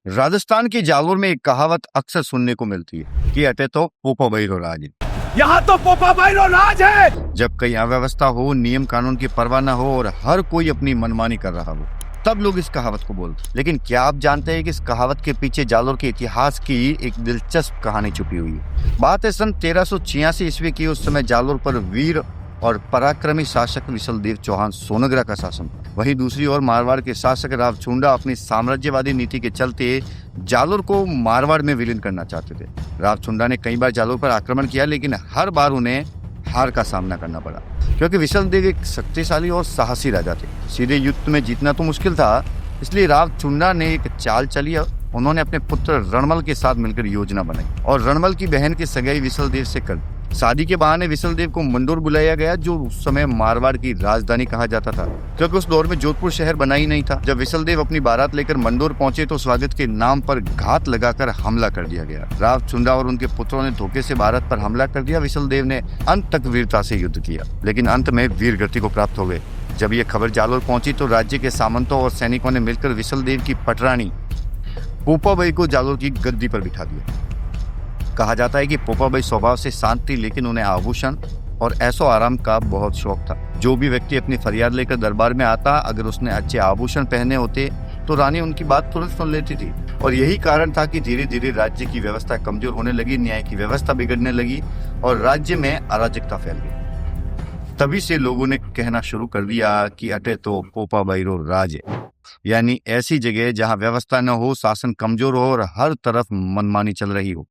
राजस्थान के जालोर में एक कहावत अक्सर सुनने को मिलती है कि अटे तो पोपा बहिरो राज। यहाँ तो पोपा बहिरो राज है। जब कहीं अव्यवस्था हो, नियम कानून की परवाह न हो और हर कोई अपनी मनमानी कर रहा हो, तब लोग इस कहावत को बोलते हैं। लेकिन क्या आप जानते हैं कि इस कहावत के पीछे जालोर के इतिहास की एक दिलचस्प कहानी छुपी हुई है। बात है सन 1386 ईस्वी की। उस समय जालोर पर वीर और पराक्रमी शासक विशलदेव चौहान सोनग्रा का शासन। वहीं दूसरी ओर मारवाड़ के शासक रावछुंडा अपनी साम्राज्यवादी नीति के चलते जालोर को मारवाड़ में विलीन करना चाहते थे। रावछुंडा ने कई बार जालोर पर आक्रमण किया, लेकिन हर बार उन्हें हार का सामना करना पड़ा, क्योंकि विशलदेव एक शक्तिशाली और साहसी राजा थे। सीधे युद्ध में जीतना तो मुश्किल था, इसलिए रावछुंडा ने एक चाल चली। उन्होंने अपने पुत्र रणमल के साथ मिलकर योजना बनाई और रणमल की बहन की सगाई विशलदेव से कर दी। शादी के बहाने विशलदेव को मंडोर बुलाया गया, जो उस समय मारवाड़ की राजधानी कहा जाता था, क्योंकि उस दौर में जोधपुर शहर बना ही नहीं था। जब विशलदेव अपनी बारात लेकर मंडोर पहुंचे तो स्वागत के नाम पर घात लगाकर हमला कर दिया गया। रावछुंडा और उनके पुत्रों ने धोखे से भारत पर हमला कर दिया। विशलदेव ने अंत तक वीरता से युद्ध किया, लेकिन अंत में वीरगति को प्राप्त हो गए। जब यह खबर जालोर पहुंची तो राज्य के सामंतों और सैनिकों ने मिलकर विशलदेव की पटरानी पोपाबाई को जालोर की गद्दी पर बिठा दिया। कहा जाता है कि पोपाबाई स्वभाव से शांत थी, लेकिन उन्हें आभूषण और ऐशो आराम का बहुत शौक था। जो भी व्यक्ति अपनी फरियाद लेकर दरबार में आता, अगर उसने अच्छे आभूषण पहने होते तो रानी उनकी बात तुरंत सुन लेती थी। और यही कारण था कि धीरे धीरे राज्य की व्यवस्था कमजोर होने लगी, न्याय की व्यवस्था बिगड़ने लगी और राज्य में अराजकता फैल गई। तभी से लोगों ने कहना शुरू कर दिया कि अटे तो पोपा बहिरो राज है, यानी ऐसी जगह जहां व्यवस्था न हो, शासन कमजोर हो और हर तरफ मनमानी चल रही हो।